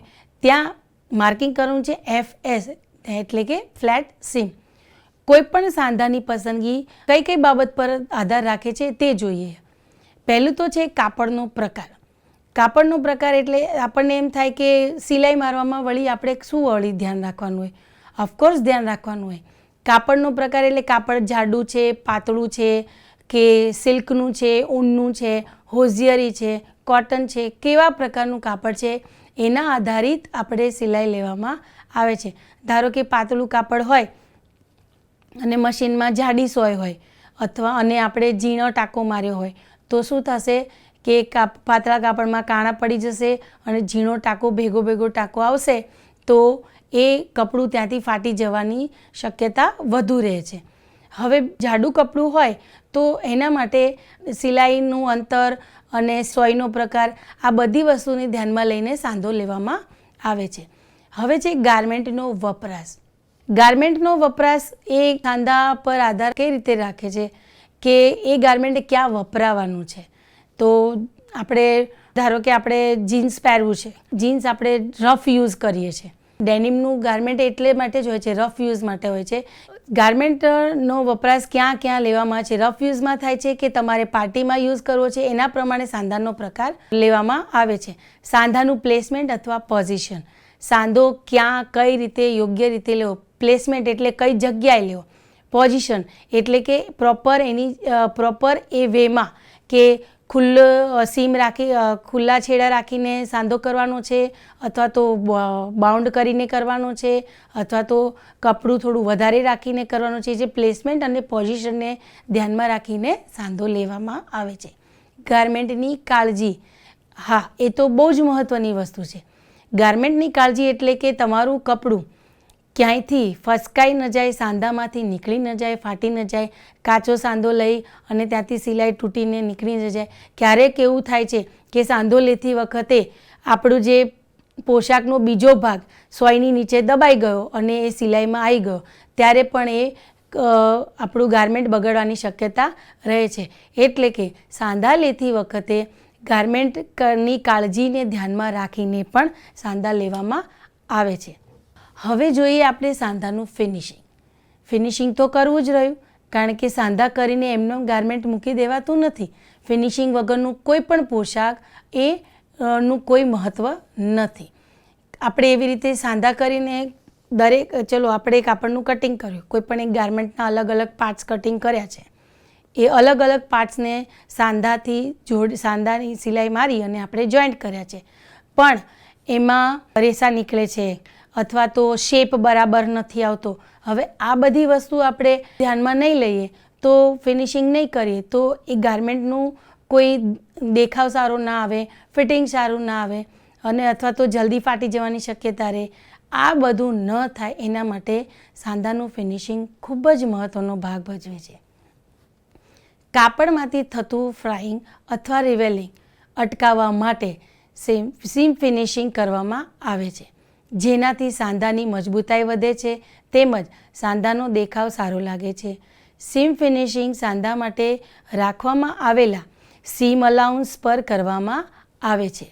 ત્યાં માર્કિંગ કરવું છે FS એટલે કે ફ્લેટ સીમ. કોઈપણ સાંધાની પસંદગી કઈ કઈ બાબત પર આધાર રાખે છે તે જોઈએ. પહેલું તો છે કાપડનો પ્રકાર. કાપડનો પ્રકાર એટલે આપણને એમ થાય કે સિલાઈ મારવામાં વળી આપણે શું ધ્યાન રાખવાનું હોય? ઓફકોર્સ ધ્યાન રાખવાનું હોય કાપડનો પ્રકાર એટલે કાપડ જાડું છે, પાતળું છે કે સિલ્કનું છે, ઊનનું છે, હોઝિયરી છે, કોટન છે, કેવા પ્રકારનું કાપડ છે એના આધારિત આપણે સિલાઈ લેવામાં આવે છે. ધારો કે પાતળું કાપડ હોય અને મશીનમાં જાડી સોય હોય અથવા અને આપણે ઝીણો ટાંકો માર્યો હોય તો શું થશે કે પાતળા કાપડમાં કાણા પડી જશે અને ઝીણો ટાંકો ભેગો ટાંકો આવશે તો એ કપડું ત્યાંથી ફાટી જવાની શક્યતા વધુ રહે છે. હવે જાડું કપડું હોય તો એના માટે સિલાઈનું અંતર અને સોયનો પ્રકાર આ બધી વસ્તુને ધ્યાનમાં લઈને સાંધો લેવામાં આવે છે. હવે છે ગારમેન્ટનો વપરાશ. ગારમેન્ટનો વપરાશ એ સાંધા પર આધાર કઈ રીતે રાખે છે કે એ ગારમેન્ટ ક્યાં વપરાવાનું છે. તો આપણે ધારો કે આપણે જીન્સ પહેરવું છે, જીન્સ આપણે રફ યુઝ કરીએ છીએ. ડેનિમનું ગારમેન્ટ એટલે માટે જ હોય છે, રફ યુઝ માટે હોય છે. ગારમેન્ટનો વપરાશ ક્યાં ક્યાં લેવામાં આવે છે? રફ યુઝમાં થાય છે કે તમારે પાર્ટીમાં યુઝ કરવો છે એના પ્રમાણે સાંધાનો પ્રકાર લેવામાં આવે છે. સાંધાનું પ્લેસમેન્ટ અથવા પોઝિશન, સાંધો ક્યાં કઈ રીતે યોગ્ય રીતે લેવો. પ્લેસમેન્ટ એટલે કઈ જગ્યાએ લેવો. પોઝિશન એટલે કે પ્રોપર એ વેમાં કે સીમ રાખી ખુલ્લા છેડા રાખીને સાંધો કરવાનો છે અથવા તો બાઉન્ડ કરીને કરવાનો છે અથવા તો કપડું થોડું વધારે રાખીને કરવાનું છે. જે પ્લેસમેન્ટ અને પોઝિશનને ધ્યાનમાં રાખીને સાંધો લેવામાં આવે છે. ગારમેન્ટની કાળજી, હા એ તો બહુ જ મહત્ત્વની વસ્તુ છે. ગારમેન્ટની કાળજી એટલે કે તમારું કપડું ક્યાંયથી ફસકાઈ ન જાય, સાંધામાંથી નીકળી ન જાય, ફાટી ન જાય. કાચો સાંધો લઈ અને ત્યાંથી સિલાઈ તૂટીને નીકળી ન જાય. ક્યારેક એવું થાય છે કે સાંધો લેતી વખતે આપણું જે પોશાકનો બીજો ભાગ સોયની નીચે દબાઈ ગયો અને એ સિલાઈમાં આવી ગયો ત્યારે પણ એ આપણું ગારમેન્ટ બગડવાની શક્યતા રહે છે. એટલે કે સાંધા લેતી વખતે ગારમેન્ટની કાળજીને ધ્યાનમાં રાખીને પણ સાંધા લેવામાં આવે છે. હવે જોઈએ આપણે સાંધાનું ફિનિશિંગ. ફિનિશિંગ તો કરવું જ રહ્યું કારણ કે સાંધા કરીને એમનો ગારમેન્ટ મૂકી દેવાતું નથી. ફિનિશિંગ વગરનું કોઈ પણ પોશાક નું કોઈ મહત્ત્વ નથી. આપણે એવી રીતે સાંધા કરીને ચલો આપણે કાપડનું કટિંગ કર્યું, કોઈ પણ એક ગારમેન્ટના અલગ અલગ પાર્ટ્સ કટિંગ કર્યા છે. એ અલગ અલગ પાર્ટ્સને સાંધાની સિલાઈ મારી અને આપણે જોઈન્ટ કર્યા છે. પણ એમાં રેસા નીકળે છે અથવા તો શેપ બરાબર નથી આવતો. હવે આ બધી વસ્તુ આપણે ધ્યાનમાં નહીં લઈએ તો ફિનિશિંગ નહીં કરીએ તો એ ગારમેન્ટનું કોઈ દેખાવ સારો ના આવે, ફિટિંગ સારું ના આવે અને અથવા તો જલ્દી ફાટી જવાની શક્યતા રહે. આ બધું ન થાય એના માટે સાંધાનું ફિનિશિંગ ખૂબ જ મહત્ત્વનો ભાગ ભજવે છે. કાપડમાંથી થતું ફ્રાઈંગ અથવા રિવેલિંગ અટકાવવા માટે સીમ ફિનિશિંગ કરવામાં આવે છે, જેનાથી સાંધાની મજબૂતાઈ વધે છે તેમજ સાંધાનો દેખાવ સારો લાગે છે. સીમ ફિનિશિંગ સાંધા માટે રાખવામાં આવેલા સીમ અલાઉન્સ પર કરવામાં આવે છે.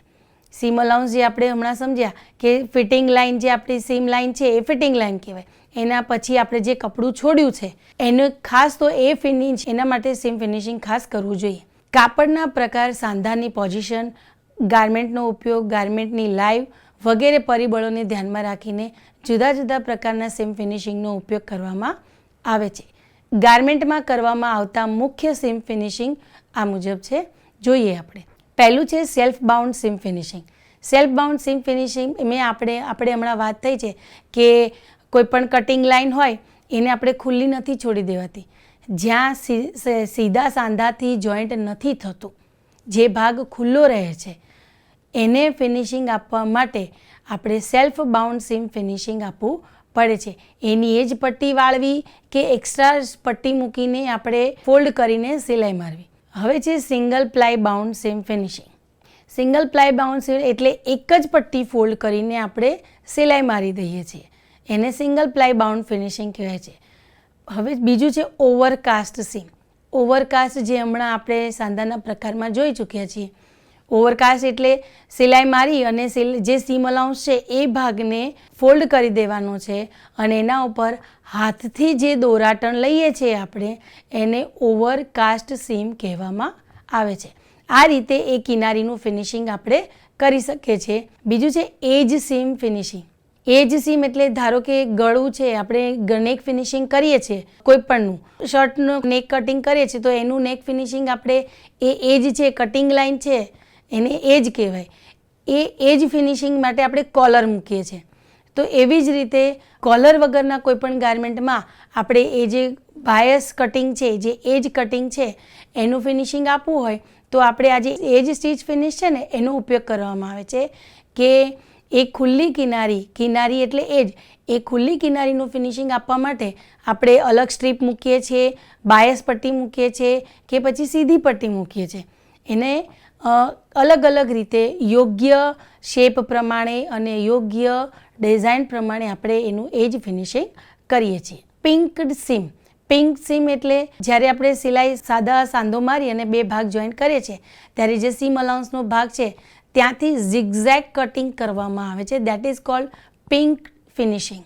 સીમ અલાઉન્સ જે આપણે હમણાં સમજ્યા કે ફિટિંગ લાઇન જે આપણી સીમ લાઇન છે એ ફિટિંગ લાઇન કહેવાય. એના પછી આપણે જે કપડું છોડ્યું છે એનું ખાસ તો એના માટે સીમ ફિનિશિંગ ખાસ કરવું જોઈએ. કાપડના પ્રકાર, સાંધાની પોઝિશન, ગારમેન્ટનો ઉપયોગ, ગારમેન્ટની લાઈવ વગેરે પરિબળોને ધ્યાનમાં રાખીને જુદા જુદા પ્રકારના સીમ ફિનિશિંગનો ઉપયોગ કરવામાં આવે છે. ગારમેન્ટમાં કરવામાં આવતા મુખ્ય સીમ ફિનિશિંગ આ મુજબ છે, જોઈએ આપણે. પહેલું છે સેલ્ફ બાઉન્ડ સીમ ફિનિશિંગ. સેલ્ફ બાઉન્ડ સીમ ફિનિશિંગ આપણે હમણાં વાત થઈ છે કે કોઈ પણ કટિંગ લાઇન હોય એને આપણે ખુલ્લી નથી છોડી દેવાતી. જ્યાં સીધા સાંધાથી જોઈન્ટ નથી થતું, જે ભાગ ખુલ્લો રહે છે એને ફિનિશિંગ આપવા માટે આપણે સેલ્ફ બાઉન્ડ સીમ ફિનિશિંગ આપવું પડે છે. એની એ જ પટ્ટી વાળવી કે એક્સ્ટ્રા પટ્ટી મૂકીને આપણે ફોલ્ડ કરીને સિલાઈ મારવી. હવે છે સિંગલ પ્લાય બાઉન્ડ સીમ ફિનિશિંગ. સિંગલ પ્લાય બાઉન્ડ સીમ એટલે એક જ પટ્ટી ફોલ્ડ કરીને આપણે સિલાઈ મારી દઈએ છીએ, એને સિંગલ પ્લાય બાઉન્ડ ફિનિશિંગ કહેવાય છે. હવે બીજું છે ઓવરકાસ્ટ સીમ. ઓવરકાસ્ટ જે હમણાં આપણે સાંધાના પ્રકારમાં જોઈ ચૂક્યા છીએ. ઓવરકાસ્ટ એટલે સિલાઈ મારી અને જે સીમ અલાઉન્સ છે એ ભાગને ફોલ્ડ કરી દેવાનો છે અને એના ઉપર હાથથી જે દોરાટણ લઈએ છીએ આપણે એને ઓવરકાસ્ટ સીમ કહેવામાં આવે છે. આ રીતે એ કિનારીનું ફિનિશિંગ આપણે કરી શકીએ છીએ. બીજું છે એજ સીમ ફિનિશિંગ. એજ સીમ એટલે ધારો કે ગળું છે, આપણે નેક ફિનિશિંગ કરીએ છીએ કોઈ પણનું શર્ટનું નેક કટિંગ કરીએ છીએ તો એનું નેક ફિનિશિંગ આપણે એજ છે, કટિંગ લાઇન છે એને એજ કહેવાય. એજ ફિનિશિંગ માટે આપણે કોલર મૂકીએ છીએ. તો એવી જ રીતે કોલર વગરના કોઈ પણ ગારમેન્ટમાં આપણે એ જે બાયસ કટિંગ છે, જે એજ કટિંગ છે એનું ફિનિશિંગ આપવું હોય તો આપણે આ જે એજ સ્ટીચ ફિનિશ છે ને એનો ઉપયોગ કરવામાં આવે છે કે એક ખુલ્લી કિનારી એટલે એજ, એ ખુલ્લી કિનારીનું ફિનિશિંગ આપવા માટે આપણે અલગ સ્ટ્રીપ મૂકીએ છીએ, બાયસ પટ્ટી મૂકીએ છીએ કે પછી સીધી પટ્ટી મૂકીએ છીએ. એને અલગ અલગ રીતે યોગ્ય શેપ પ્રમાણે અને યોગ્ય ડિઝાઇન પ્રમાણે આપણે એનું એજ ફિનિશિંગ કરીએ છીએ. પિંક્ડ સીમ એટલે જ્યારે આપણે સિલાઈ સાદા સાંધો મારી અને બે ભાગ જોઈન્ટ કરીએ છીએ ત્યારે જે સીમ અલાઉન્સનો ભાગ છે ત્યાંથી ઝિગઝેગ કટિંગ કરવામાં આવે છે. That is called pink finishing.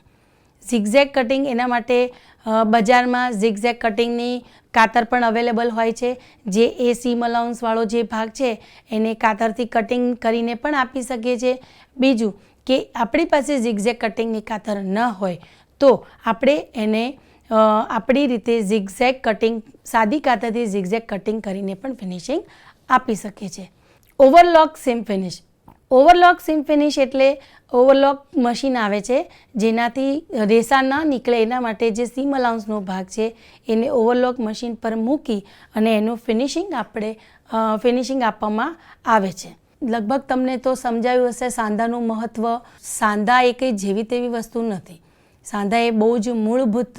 Zigzag cutting, એના માટે બજારમાં ઝિગઝેગ કટિંગની કાતર પણ અવેલેબલ હોય છે, જે એ સીમ અલાઉન્સવાળો જે ભાગ છે એને કાતરથી કટિંગ કરીને પણ આપી શકીએ છીએ. બીજું કે આપણી પાસે ઝિગઝેગ કટિંગની કાતર ન હોય તો આપણે એને આપણી રીતે ઝિગઝેગ કટિંગ, સાદી કાતરથી ઝિગઝેગ કટિંગ કરીને પણ ફિનિશિંગ આપી શકીએ છીએ. ઓવરલોક સીમ ફિનિશ એટલે ઓવરલોક મશીન આવે છે જેનાથી રેસા ન નીકળે એના માટે જે સીમ અલાઉન્સનો ભાગ છે એને ઓવરલોક મશીન પર મૂકી અને એનું ફિનિશિંગ આપવામાં આવે છે. લગભગ તમને તો સમજાયું હશે સાંધાનું મહત્ત્વ. સાંધા એ કંઈ જેવી તેવી વસ્તુ નથી. સાંધા એ બહુ જ મૂળભૂત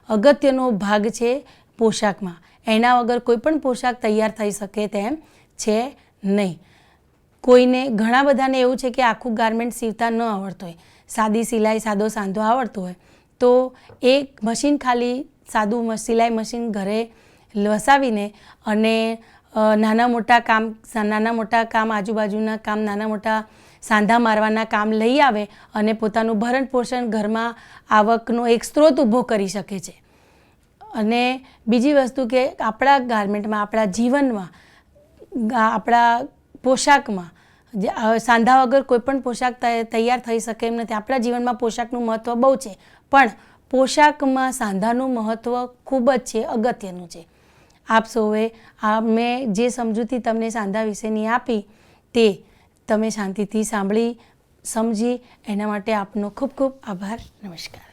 અગત્યનો ભાગ છે પોશાકમાં. એના વગર કોઈ પણ પોશાક તૈયાર થઈ શકે તેમ છે નહીં. ઘણા બધાને એવું છે કે આખું ગારમેન્ટ સીવતા ન આવડતું હોય, સાદી સિલાઈ, સાદો સાંધો આવડતો હોય તો એ મશીન ખાલી સાદું સિલાઈ મશીન ઘરે વસાવીને અને નાના મોટા કામ, આજુબાજુના કામ, નાના મોટા સાંધા મારવાના કામ લઈ આવે અને પોતાનું ભરણ પોષણ ઘરમાં આવકનો એક સ્ત્રોત ઊભો કરી શકે છે. અને બીજી વસ્તુ કે આપણા ગારમેન્ટમાં, આપણા જીવનમાં, આપણા પોશાકમાં સાંધા વગર કોઈ પણ પોશાક તૈયાર થઈ શકે એમ નથી. આપણા જીવનમાં પોશાકનું મહત્ત્વ બહુ છે પણ પોશાકમાં સાંધાનું મહત્ત્વ ખૂબ જ છે, અગત્યનું છે. આપ સૌએ મેં જે સમજૂતી તમને સાંધા વિશેની આપી તે તમે શાંતિથી સાંભળી, સમજી, એના માટે આપનો ખૂબ ખૂબ આભાર. નમસ્કાર.